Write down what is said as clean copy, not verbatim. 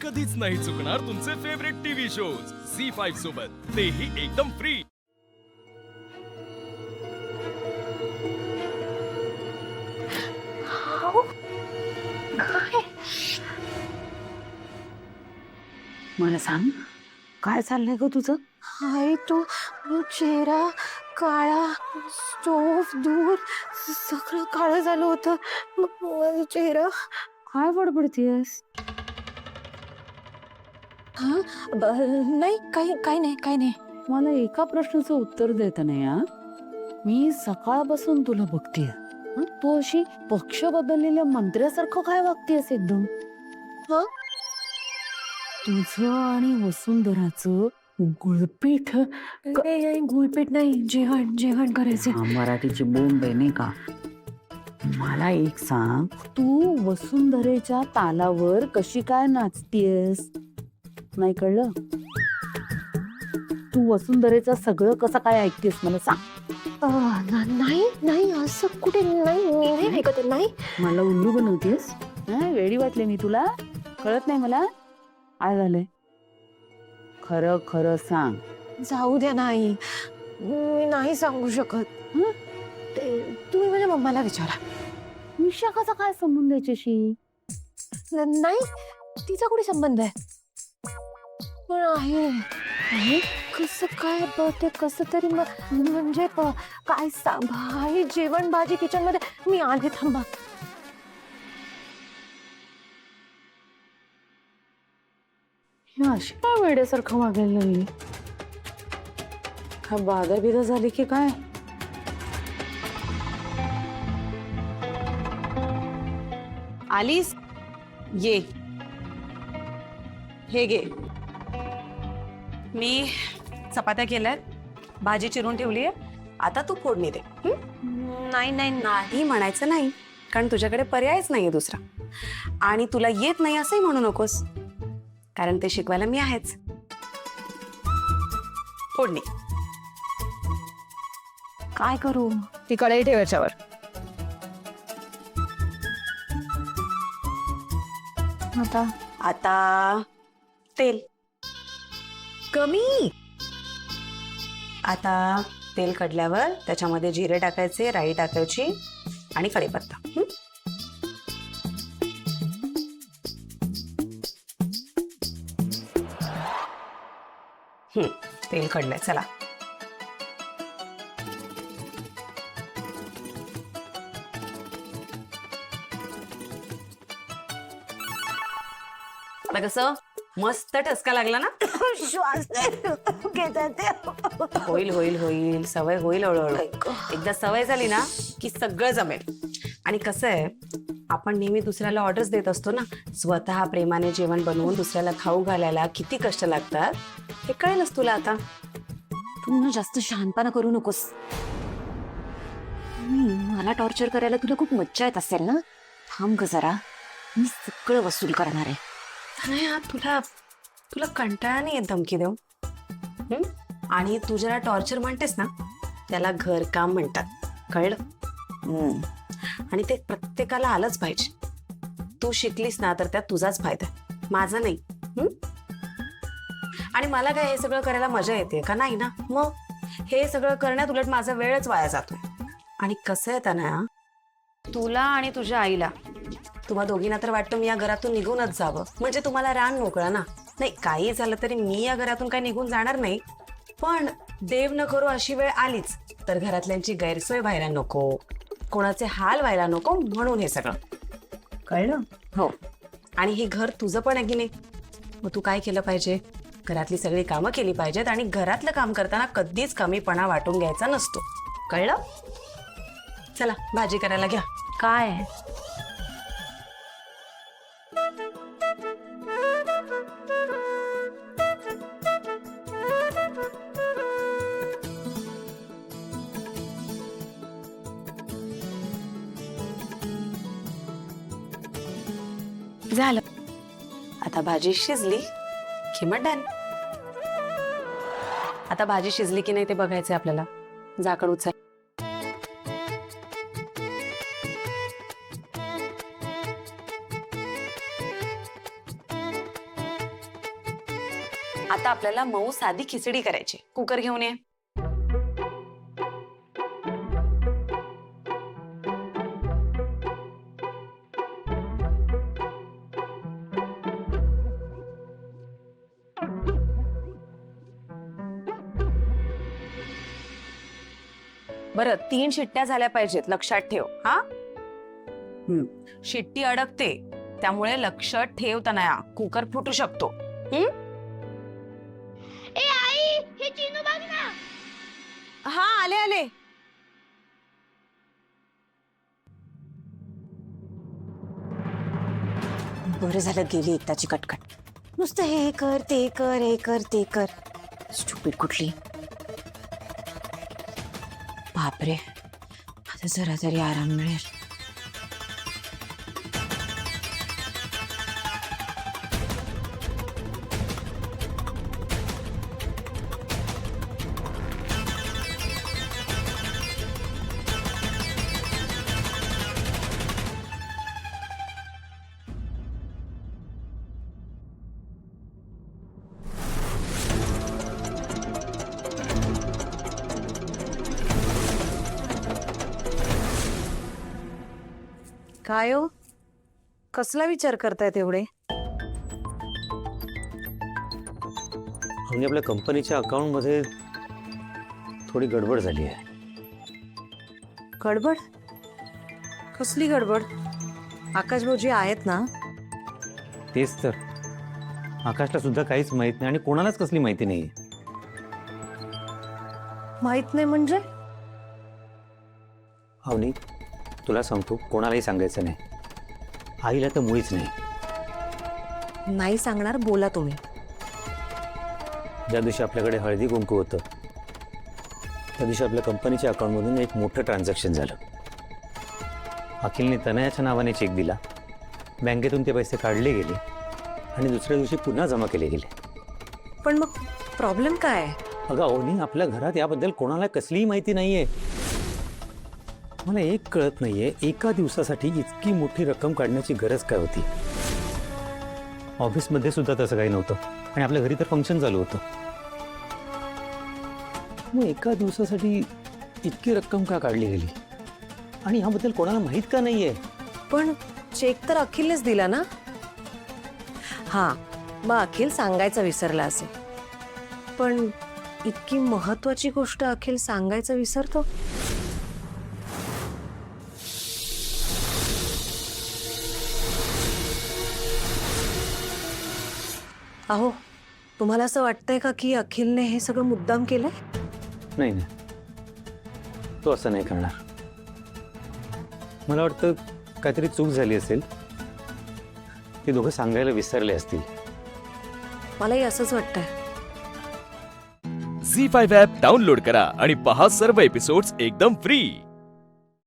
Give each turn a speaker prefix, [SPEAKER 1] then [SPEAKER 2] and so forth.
[SPEAKER 1] कधीच नाही चुकणार तुमचे फेवरेट टीव्ही शोज झी5 सोबत, तेही एकदम फ्री।
[SPEAKER 2] मला सांग, काय चाललंय ग तुझं?
[SPEAKER 3] हाय तो चेहरा काळा, स्टोव दूर सगळं काळं झालं होतं. माझा चेहरा.
[SPEAKER 2] काय बडबडतीयस?
[SPEAKER 3] हा नाही, काही नाही.
[SPEAKER 2] मला एका प्रश्नाचं उत्तर देता नाही हा. मी सकाळपासून तुला बघतेय, तू अशी पक्ष बदललेल्या मंत्र्यासारखं काय वागतेस एकदम?
[SPEAKER 3] हा?
[SPEAKER 2] तुझं आणि वसुंधराचं गुळपीठ
[SPEAKER 3] गुळपीठ नाही, जेवण करायचे.
[SPEAKER 2] मराठीची बोंब आहे नाही का? मला एक सांग, तू वसुंधरेच्या तालावर कशी काय नाचतीयस? नाही कळलं? तू वसुंधरेचं सगळं कसं काय ऐकतेस मला सांग.
[SPEAKER 3] नाही असं कुठे नाही, मी नाही ऐकत नाही.
[SPEAKER 2] मला उल्लू बनवतेस? वेडी वाटले मी तुला? कळत नाही मला काय झालंय? खरं खरं सांग.
[SPEAKER 3] जाऊ द्या, नाही मी नाही सांगू शकत. तुम्ही माझ्या मम्माला विचारा.
[SPEAKER 2] निशा कसा काय संबंध याच्याशी?
[SPEAKER 3] नाही, तिचा कुठे संबंध आहे? पण आहे कसं काय ते कसं तरी म्हणजे काय भाई जेवण भाजी किचन मध्ये मी आले, थांबा.
[SPEAKER 2] अशी काय वेड्यासारखं वागायला लागली? काय बाधा बिधा झाली की काय?
[SPEAKER 4] आलीस? ये, हे घे. मी चपात्या केल्यात, भाजी चिरून ठेवली आहे. आता तू फोडणी दे. नाही म्हणायचं नाही, कारण तुझ्याकडे पर्यायच नाहीये दुसरा. आणि तुला येत नाही असंही म्हणू नकोस, कारण ते शिकवायला मी आहेच. फोडणी.
[SPEAKER 3] काय करू?
[SPEAKER 4] ती कढई ठेव याच्यावर. आता तेल कमी. आता तेल कढल्यावर त्याच्यामध्ये जिरे टाकायचे, राई टाकायची आणि कढीपत्ता. तेल कढलंय, चला. आता कसं मस्त ठसका लागला ना?
[SPEAKER 3] श्वास
[SPEAKER 4] होईल होईल होईल, सवय होईल हळूहळू. एकदा सवय झाली ना की सगळं जमेल. आणि कसं आहे, आपण नेहमी दुसऱ्याला ऑर्डर्स देत असतो ना, स्वतः प्रेमाने जेवण बनवून दुसऱ्याला खाऊ घालायला किती कष्ट लागतात हे कळेलच तुला आता.
[SPEAKER 3] तू ना जास्त शहाणपणा करू नकोस. मला टॉर्चर करायला तुला खूप मज्जा येत असेल ना? थांब ग जरा, मी सगळं वसूल करणार आहे.
[SPEAKER 4] नाही यार, तुला कंटाळा नाही येत धमकी देऊ? आणि तू जरा टॉर्चर म्हणतेस ना, त्याला घरकाम म्हणतात, कळलं? आणि ते प्रत्येकाला आलंच पाहिजे. तू शिकलीस ना तर त्यात तुझाच फायदा, माझा नाही. आणि मला काय हे सगळं करायला मजा येते का? नाही ना. मग हे सगळं करण्यात उलट माझा वेळच वाया जातोय. आणि कसं आहे ना, तुला आणि तुझ्या आईला, तुम्हा दोघींना तर वाटतं मी या घरातून निघूनच जावं, म्हणजे तुम्हाला रान मोकळा ना. नाही, काही झालं तरी मी या घरातून काही निघून जाणार नाही. पण देव न करो अशी वेळ आलीच तर घरातल्यांची गैरसोय व्हायला नको, कोणाचे हाल व्हायला नको, म्हणून हे सगळं. कळलं? हो. आणि हे घर तुझं पण आहे की नाही? मग तू काय केलं पाहिजे? घरातली सगळी कामं केली पाहिजेत. आणि घरातलं काम करताना कधीच कमीपणा वाटून घ्यायचा नसतो, कळलं? चला भाजी करायला घ्या.
[SPEAKER 3] काय
[SPEAKER 4] झालं. आता भाजी शिजली की मग डन. आता भाजी शिजली की नाही ते बघायचंय आपल्याला. झाकण उचल. आता आपल्याला मऊ साधी खिचडी करायची. कुकर घेऊन ये. बरं 3 शिट्ट्या झाल्या पाहिजेत, लक्षात ठेव. हा शिट्टी अडकते, त्यामुळे लक्षात ठेव तनया, कुकर फुटू शकतो. हा आले आले. बरं झालं गेली एकदाची कटकट. नुसतं हे कर ते कर, हे कर ते कर. स्टुपिड कुठली. बापरे, आता जरा तरी आराम मिळेल.
[SPEAKER 3] काय हो, कसला विचार करतायत एवढे?
[SPEAKER 5] म्हणजे आपल्या कंपनीच्या अकाउंटमध्ये थोडी गडबड झाली आहे.
[SPEAKER 3] गडबड? कसली गडबड? आकाश भाऊजी आहेत ना?
[SPEAKER 5] तेच तर, आकाशला सुद्धा काहीच माहित नाही आणि कोणालाच कसली माहिती नाही.
[SPEAKER 3] माहित नाही म्हणजे?
[SPEAKER 5] अवनी, तुला सांगतो, कोणालाही सांगायचं नाही. आईला तर मुळीच नाही.
[SPEAKER 3] नाही सांगणार, बोला तुम्ही.
[SPEAKER 5] ज्या दिवशी आपल्याकडे हळदी कुंकू होतं त्या दिवशी आपल्या कंपनीच्या अकाउंटमधून एक मोठं ट्रान्झॅक्शन झालं. अखिलने तनयाच्या नावाने चेक दिला, बँकेतून ते पैसे काढले गेले आणि दुसऱ्या दिवशी पुन्हा जमा केले गेले.
[SPEAKER 3] पण मग प्रॉब्लेम काय आहे?
[SPEAKER 5] अगं अवनी, आपल्या घरात याबद्दल कोणाला कसलीही माहिती नाहीये. मला एक कळत नाहीये, एका दिवसासाठी इतकी मोठी रक्कम काढण्याची गरज काय होती? ऑफिसमध्ये सुद्धा तसं काही नव्हतं आणि आपल्या घरी तर फंक्शन चालू होतं. मग एका दिवसासाठी इतकी रक्कम का काढली गेली आणि याबद्दल कोणाला माहित का नाहीये?
[SPEAKER 3] पण चेक तर अखिलनेच दिला ना? हा, मग अखिल सांगायचं विसरला असेल. पण इतकी महत्वाची गोष्ट अखिल सांगायचं विसरतो? अहो, तुम्हाला असं वाटतंय का की अखिलने हे सगळं मुद्दाम केलंय?
[SPEAKER 5] नाही नाही, तो असं नाही करणार. मला वाटतं काहीतरी चूक झाली असेल, ते दोघं सांगायला विसरले असतील.
[SPEAKER 3] मलाही असंच वाटतंय.
[SPEAKER 1] झी 5 ॲप डाउनलोड करा आणि पहा सर्व एपिसोड्स एकदम फ्री.